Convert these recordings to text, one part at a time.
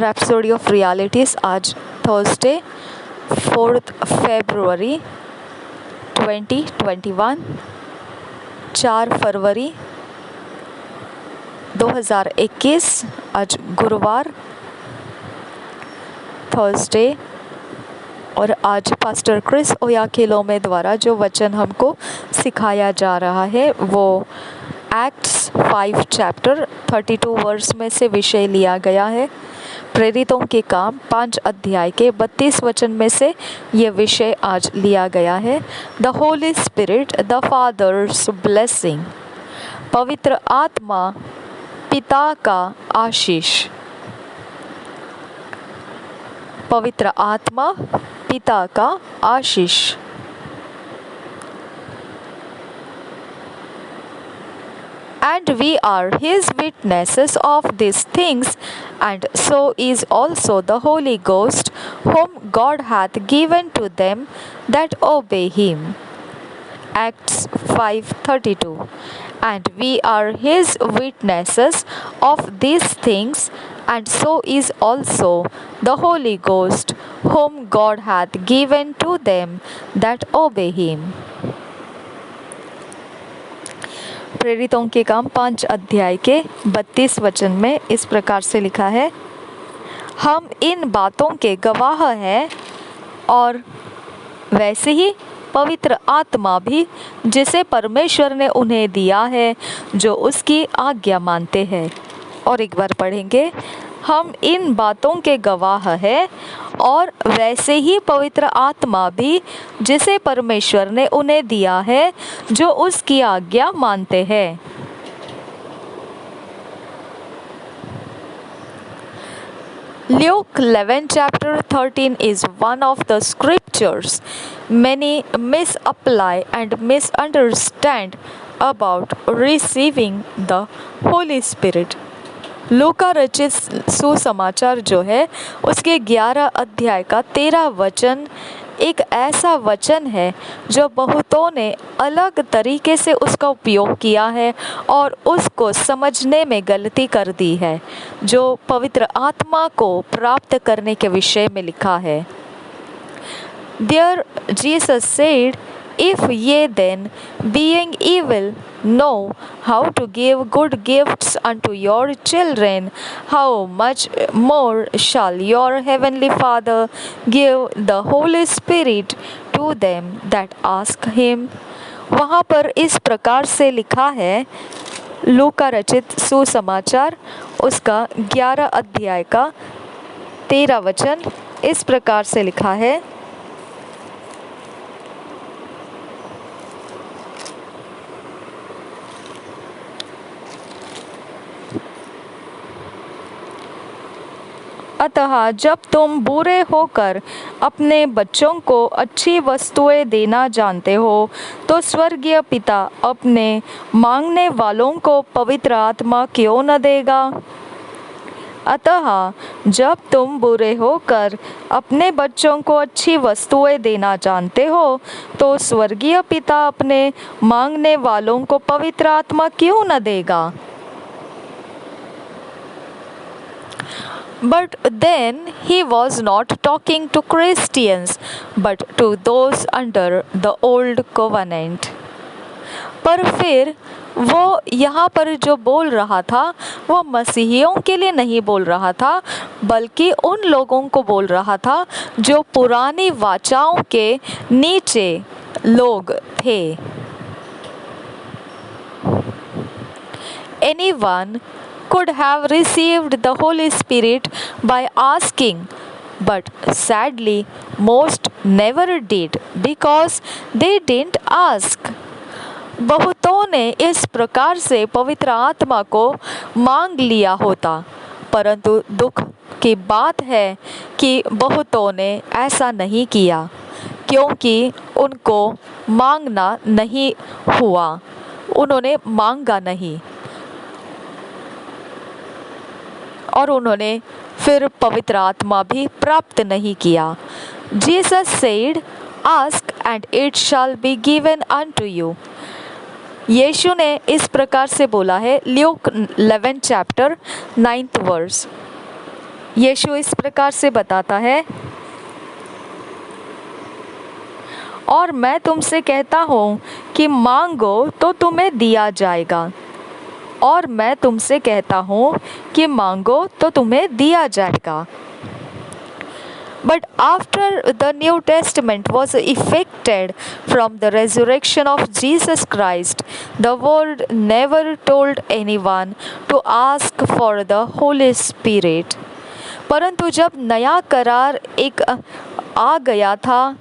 Rhapsody of realities आज Thursday 4 फरवरी 2021, 4 फरवरी 2021, आज गुरुवार थर्सडे। और आज पास्टर क्रिस ओयाखिलोमे द्वारा जो वचन हमको सिखाया जा रहा है वो एक्ट्स 5 चैप्टर 32 वर्स में से विषय लिया गया है। प्रेरितों के काम 5 अध्याय के 32 वचन में से ये विषय आज लिया गया है। The holy spirit the father's blessing, पवित्र आत्मा पिता का आशीष। पवित्र आत्मा पिता का आशीष। And we are his witnesses of these things, and so is also the Holy Ghost, whom God hath given to them that obey him. Acts 5:32. And we are his witnesses of these things, and so is also the Holy Ghost, whom God hath given to them that obey him. प्रेरितों के काम 5 अध्याय के 32 वचन में इस प्रकार से लिखा है, हम इन बातों के गवाह हैं और वैसे ही पवित्र आत्मा भी जिसे परमेश्वर ने उन्हें दिया है जो उसकी आज्ञा मानते हैं। और एक बार पढ़ेंगे, हम इन बातों के गवाह हैं और वैसे ही पवित्र आत्मा भी जिसे परमेश्वर ने उन्हें दिया है जो उसकी आज्ञा मानते हैं। Luke 11 chapter 13 is one of the scriptures many misapply and misunderstand about receiving the Holy Spirit. लूका रचित सुसमाचार जो है उसके 11 अध्याय का 13 वचन एक ऐसा वचन है जो बहुतों ने अलग तरीके से उसका उपयोग किया है और उसको समझने में गलती कर दी है, जो पवित्र आत्मा को प्राप्त करने के विषय में लिखा है। There Jesus said, if ye then, being evil, know how to give good gifts unto your children, how much more shall your heavenly Father give the Holy Spirit to them that ask him. वहाँ पर इस प्रकार से लिखा है, लूका रचित सुसमाचार उसका 11 अध्याय का 13 वचन इस प्रकार से लिखा है, अतः जब तुम बुरे होकर अपने बच्चों को अच्छी वस्तुएं देना जानते हो तो स्वर्गीय पिता अपने मांगने वालों को पवित्र आत्मा क्यों न देगा। अतः जब तुम बुरे होकर अपने बच्चों को अच्छी वस्तुएं देना जानते हो तो स्वर्गीय पिता अपने मांगने वालों को पवित्र आत्मा क्यों न देगा। But then he was not talking to Christians, but to those under the old covenant. पर फिर वो यहाँ पर जो बोल रहा था वो मसीहियों के लिए नहीं बोल रहा था, बल्कि उन लोगों को बोल रहा था जो पुरानी वाचाओं के नीचे लोग थे। Anyone could have received the Holy Spirit by asking, but sadly most never did because they didn't ask. बहुतों ने इस प्रकार से पवित्र आत्मा को मांग लिया होता, परंतु दुख की बात है कि बहुतों ने ऐसा नहीं किया क्योंकि उनको मांगना नहीं हुआ, उन्होंने मांगा नहीं और उन्होंने फिर पवित्र आत्मा भी प्राप्त नहीं किया। Jesus said, ask and it shall be given unto you. यीशु ने इस प्रकार से बोला है, ल्यूक 11 चैप्टर 9th वर्स, यीशु इस प्रकार से बताता है, और मैं तुमसे कहता हूँ कि मांगो तो तुम्हें दिया जाएगा। और मैं तुमसे कहता हूँ कि मांगो तो तुम्हें दिया जाएगा। But after the New Testament was effected from the resurrection of Jesus Christ, the world never told anyone to ask for the Holy Spirit. परंतु जब नया करार एक आ गया था,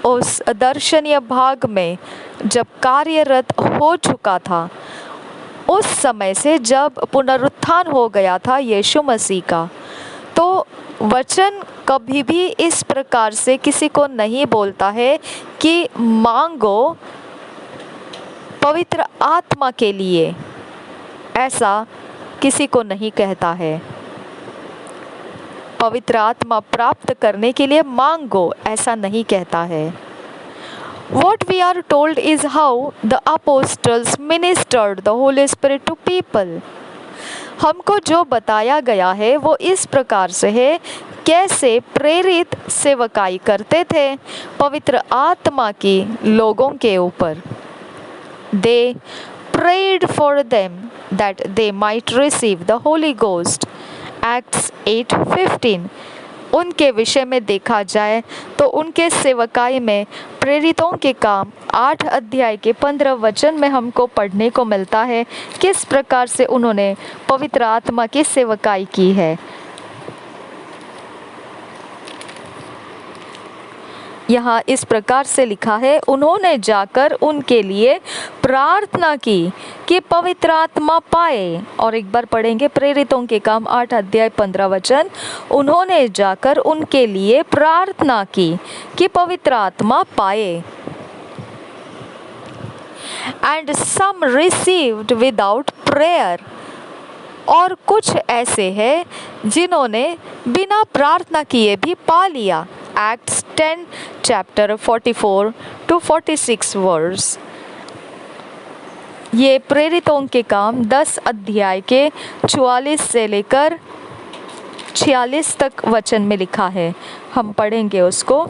उस दर्शनीय भाग में जब कार्यरत हो चुका था, उस समय से जब पुनरुत्थान हो गया था यीशु मसीह का, तो वचन कभी भी इस प्रकार से किसी को नहीं बोलता है कि मांगो पवित्र आत्मा के लिए। ऐसा किसी को नहीं कहता है। पवित्र आत्मा प्राप्त करने के लिए मांगो, ऐसा नहीं कहता है। What we are told is how the apostles ministered the Holy Spirit to people. हमको जो बताया गया है वो इस प्रकार से है, कैसे प्रेरित सेवकाई करते थे पवित्र आत्मा की लोगों के ऊपर। They prayed for them that they might receive the Holy Ghost. Acts 8:15. उनके विषय में देखा जाए तो उनके सेवकाई में प्रेरितों के काम 8 अध्याय के 15 वचन में हमको पढ़ने को मिलता है किस प्रकार से उन्होंने पवित्र आत्मा की सेवकाई की है। यहाँ इस प्रकार से लिखा है, उन्होंने जाकर उनके लिए प्रार्थना की कि पवित्र आत्मा पाए। और एक बार पढ़ेंगे प्रेरितों के काम 8 अध्याय 15 वचन। उन्होंने जाकर उनके लिए प्रार्थना की कि पवित्र आत्मा पाए। And some received without prayer. और कुछ ऐसे हैं जिन्होंने बिना प्रार्थना किए भी पा लिया। Acts 10 chapter 44 to 46 verse. ये प्रेरितों के काम 10 अध्याय के 44 से लेकर 46 तक वचन में लिखा है। हम पढ़ेंगे उसको।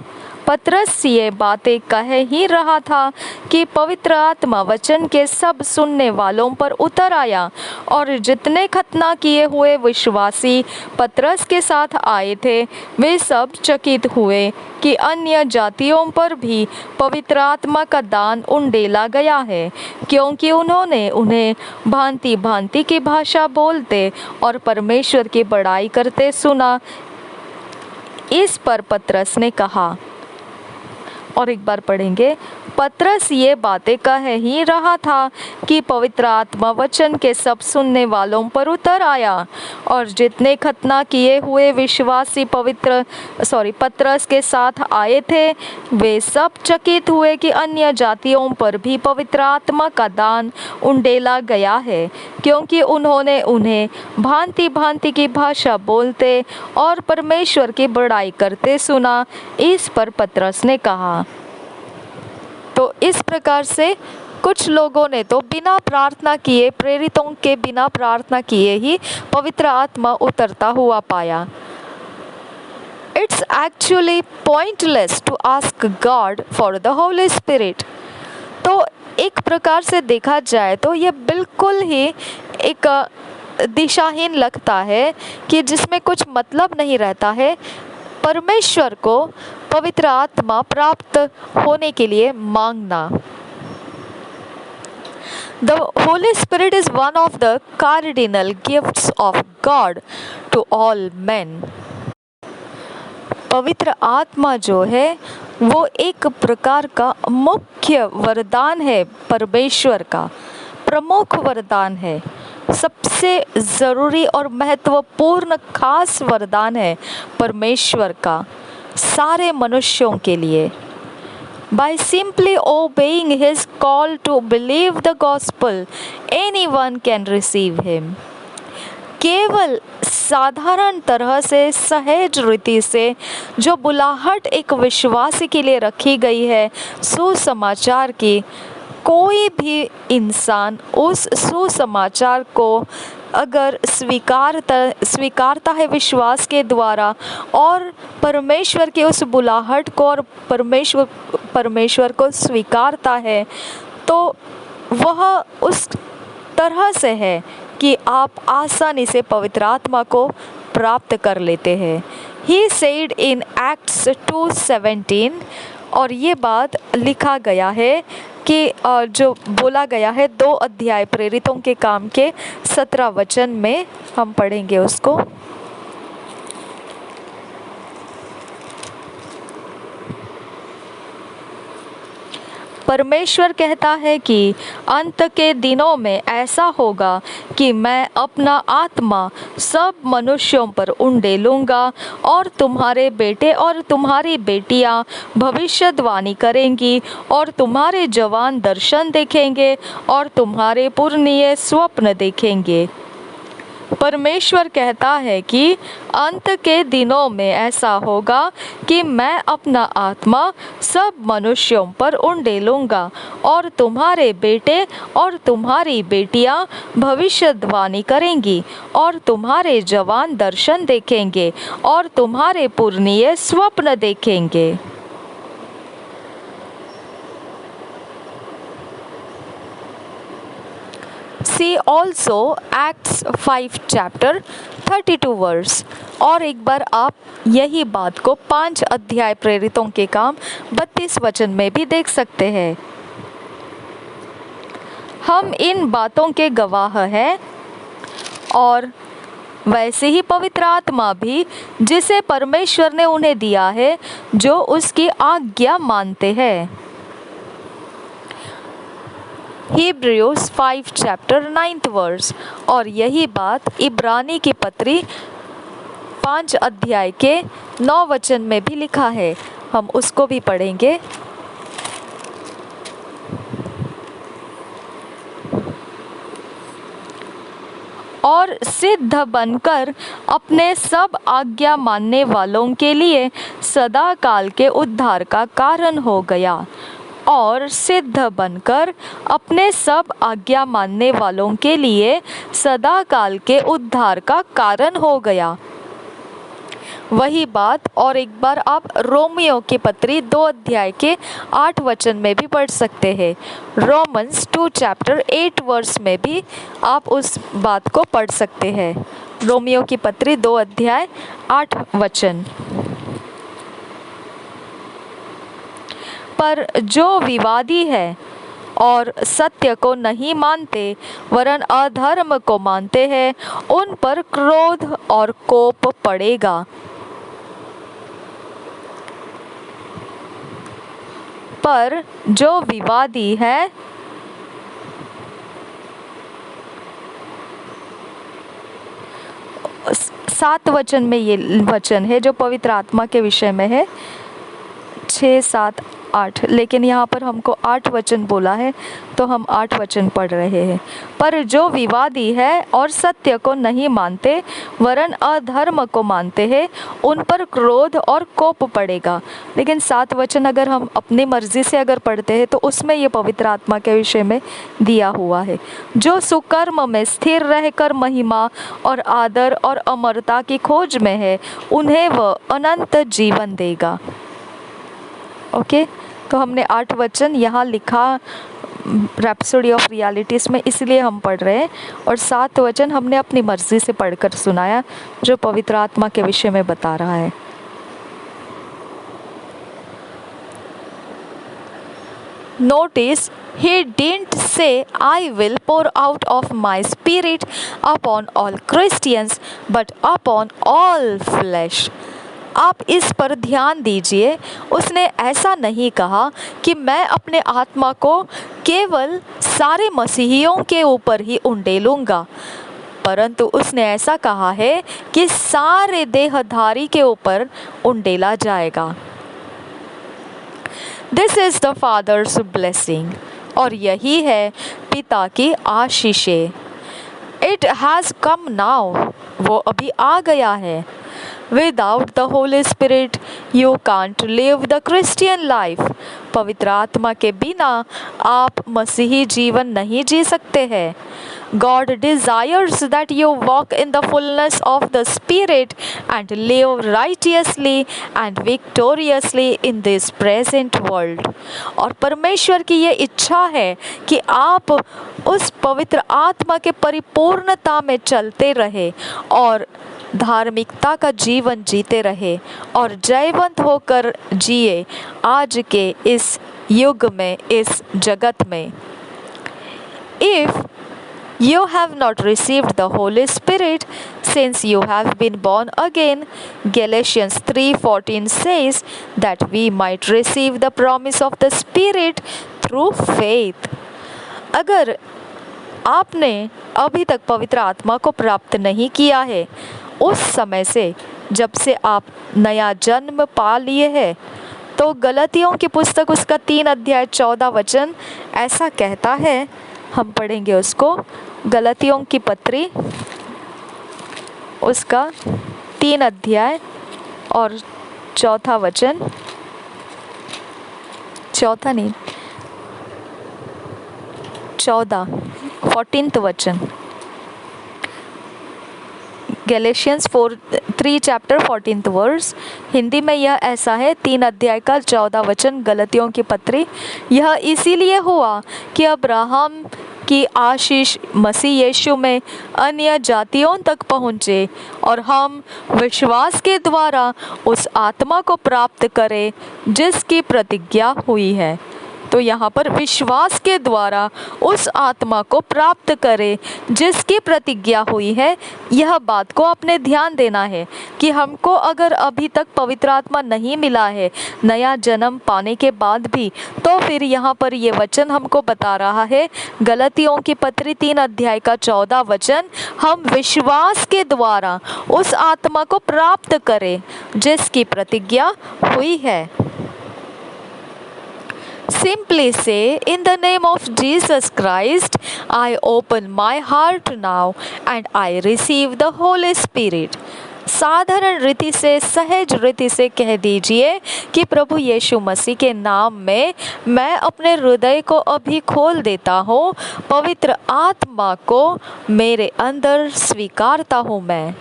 पतरस ये बातें कह ही रहा था कि पवित्र आत्मा वचन के सब सुनने वालों पर उतर आया, और जितने खतना किए हुए विश्वासी पतरस के साथ आए थे वे सब चकित हुए कि अन्य जातियों पर भी पवित्र आत्मा का दान उंडेला गया है, क्योंकि उन्होंने उन्हें भांति भांति की भाषा बोलते और परमेश्वर की बड़ाई करते सुना। इस पर पतरस ने कहा, और एक बार पढ़ेंगे। पतरस ये बातें कह ही रहा था कि पवित्र आत्मा वचन के सब सुनने वालों पर उतर आया, और जितने खतना किए हुए विश्वासी पतरस के साथ आए थे वे सब चकित हुए कि अन्य जातियों पर भी पवित्र आत्मा का दान उंडेला गया है, क्योंकि उन्होंने उन्हें भांति भांति की भाषा बोलते और परमेश्वर की बड़ाई करते सुना। इस पर पतरस ने कहा। तो इस प्रकार से कुछ लोगों ने तो बिना प्रार्थना किए, प्रेरितों के बिना प्रार्थना किए ही पवित्र आत्मा उतरता हुआ पाया। It's actually pointless to ask God for the Holy Spirit. तो एक प्रकार से देखा जाए तो ये बिल्कुल ही एक दिशाहीन लगता है कि जिसमें कुछ मतलब नहीं रहता है परमेश्वर को पवित्र आत्मा प्राप्त होने के लिए मांगना। The Holy Spirit is one of the cardinal gifts of God to all men. पवित्र आत्मा जो है वो एक प्रकार का मुख्य वरदान है, परमेश्वर का प्रमुख वरदान है, सबसे ज़रूरी और महत्वपूर्ण खास वरदान है परमेश्वर का सारे मनुष्यों के लिए। By simply obeying his call to believe the gospel, anyone can receive him. केवल साधारण तरह से सहज रीति से जो बुलाहट एक विश्वासी के लिए रखी गई है सुसमाचार की, कोई भी इंसान उस सुसमाचार को अगर स्वीकारता है विश्वास के द्वारा और परमेश्वर की उस बुलाहट को और परमेश्वर को स्वीकारता है, तो वह उस तरह से है कि आप आसानी से पवित्र आत्मा को प्राप्त कर लेते हैं। He said in Acts 2:17, और ये बात लिखा गया है कि जो बोला गया है 2 अध्याय प्रेरितों के काम के 17 वचन में, हम पढ़ेंगे उसको। परमेश्वर कहता है कि अंत के दिनों में ऐसा होगा कि मैं अपना आत्मा सब मनुष्यों पर उंडेलूँगा और तुम्हारे बेटे और तुम्हारी बेटियां भविष्यवाणी करेंगी और तुम्हारे जवान दर्शन देखेंगे और तुम्हारे पुरनिये स्वप्न देखेंगे। परमेश्वर कहता है कि अंत के दिनों में ऐसा होगा कि मैं अपना आत्मा सब मनुष्यों पर उंडेलूँगा और तुम्हारे बेटे और तुम्हारी बेटियां भविष्यवाणी करेंगी और तुम्हारे जवान दर्शन देखेंगे और तुम्हारे पुरनिये स्वप्न देखेंगे। See also Acts 5 chapter 32 verse। और एक बार आप यही बात को 5 अध्याय प्रेरितों के काम 32 वचन में भी देख सकते हैं। हम इन बातों के गवाह हैं और वैसे ही पवित्र आत्मा भी जिसे परमेश्वर ने उन्हें दिया है जो उसकी आज्ञा मानते हैं। Hebrews 5 chapter 9th verse। और यही बात इब्रानी की पत्री 5 अध्याय के 9 वचन में भी लिखा है, हम उसको भी पढ़ेंगे। और सिद्ध बनकर अपने सब आज्ञा मानने वालों के लिए सदा काल के उद्धार का कारण हो गया। और सिद्ध बनकर अपने सब आज्ञा मानने वालों के लिए सदा काल के उद्धार का कारण हो गया। वही बात और एक बार आप रोमियो की पत्री 2 अध्याय के 8 वचन में भी पढ़ सकते हैं। रोमन्स 2 chapter 8 वर्स में भी आप उस बात को पढ़ सकते हैं। रोमियो की पत्री 2 अध्याय 8 वचन। पर जो विवादी है और सत्य को नहीं मानते वरन अधर्म को मानते हैं, उन पर क्रोध और कोप पड़ेगा। पर जो विवादी है सात वचन में ये वचन है जो पवित्र आत्मा के विषय में है, 6, 7, 8, लेकिन यहाँ पर हमको 8 वचन बोला है तो हम 8 वचन पढ़ रहे हैं। पर जो विवादी है और सत्य को नहीं मानते वरन अधर्म को मानते हैं, उन पर क्रोध और कोप पड़ेगा। लेकिन 7 वचन अगर हम अपनी मर्जी से अगर पढ़ते हैं तो उसमें ये पवित्र आत्मा के विषय में दिया हुआ है। जो सुकर्म में स्थिर रहकर महिमा और आदर और अमरता की खोज में है, उन्हें वह अनंत जीवन देगा। ओके, तो हमने 8 वचन यहाँ लिखा रैप्सोडी ऑफ रियलिटीज़ में, इसलिए हम पढ़ रहे हैं। और 7 वचन हमने अपनी मर्जी से पढ़कर सुनाया जो पवित्र आत्मा के विषय में बता रहा है। Notice, he didn't say, I will pour out of my spirit upon all Christians, but upon all flesh। आप इस पर ध्यान दीजिए, उसने ऐसा नहीं कहा कि मैं अपने आत्मा को केवल सारे मसीहियों के ऊपर ही उंडेलूँगा, परंतु उसने ऐसा कहा है कि सारे देहधारी के ऊपर उंडेला जाएगा। This is the father's blessing, और यही है पिता की आशीषें। इट हैज़ कम नाउ, वो अभी आ गया है। Without the Holy Spirit, you can't live the Christian life। पवित्र आत्मा के बिना आप मसीही जीवन नहीं जी सकते हैं। God desires that you walk in the fullness of the Spirit and live righteously and victoriously in this present world. और परमेश्वर की ये इच्छा है कि आप उस पवित्र आत्मा के परिपूर्णता में चलते रहे और धार्मिकता का जीवन जीते रहे और जयवंत होकर जिए आज के इस युग में, इस जगत में। If you have not received the Holy Spirit since you have been born again, Galatians 3:14 says that we might receive the promise of the Spirit through faith. अगर आपने अभी तक पवित्र आत्मा को प्राप्त नहीं किया है उस समय से, जब से आप नया जन्म पा लिए है, तो गलतियों की पुस्तक उसका 3 अध्याय 14 वचन ऐसा कहता है। हम पढ़ेंगे उसको। गलतियों की पत्री उसका 3 अध्याय और 4 वचन, 14th वचन। Galatians 3 chapter 14th verse. Hindi में यह ऐसा है, 3 अध्याय का 14 वचन, गलतियों की पत्री। यह इसीलिए हुआ कि अब्राहम की आशीष मसीह यीशु में अन्य जातियों तक पहुँचे और हम विश्वास के द्वारा उस आत्मा को प्राप्त करें जिसकी प्रतिज्ञा हुई है। तो यहाँ पर विश्वास के द्वारा उस आत्मा को प्राप्त करें जिसकी प्रतिज्ञा हुई है। यह बात को आपने ध्यान देना है कि हमको अगर अभी तक पवित्र आत्मा नहीं मिला है नया जन्म पाने के बाद भी, तो फिर यहाँ पर ये वचन हमको बता रहा है, गलतियों की पत्री 3 अध्याय का 14 वचन, हम विश्वास के द्वारा उस आत्मा को प्राप्त करें जिसकी प्रतिज्ञा हुई है। Simply say, in the name of Jesus Christ, I open my heart now and I receive the Holy Spirit. साधारण रीति से, सहज रीति से कह दीजिए कि प्रभु यीशु मसीह के नाम में मैं अपने हृदय को अभी खोल देता हूँ, पवित्र आत्मा को मेरे अंदर स्वीकारता हूँ मैं।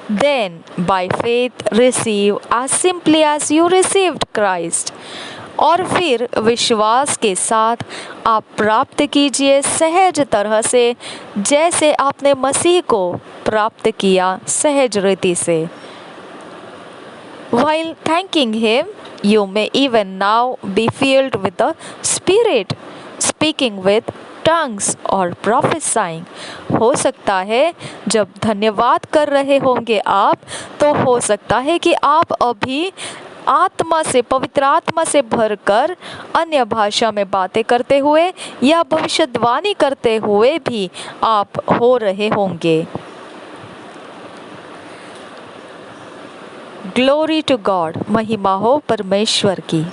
Then by faith receive as simply as you received Christ. और फिर विश्वास के साथ आप प्राप्त कीजिए सहज तरह से, जैसे आपने मसीह को प्राप्त किया सहज रीति से। While thanking him, you may even now be filled with the Spirit, speaking with tongues और प्रोफेसाइंग। हो सकता है जब धन्यवाद कर रहे होंगे आप, तो हो सकता है कि आप अभी आत्मा से, पवित्र आत्मा से भरकर अन्य भाषा में बातें करते हुए या भविष्यवाणी करते हुए भी आप हो रहे होंगे। ग्लोरी टू गॉड, महिमा हो परमेश्वर की।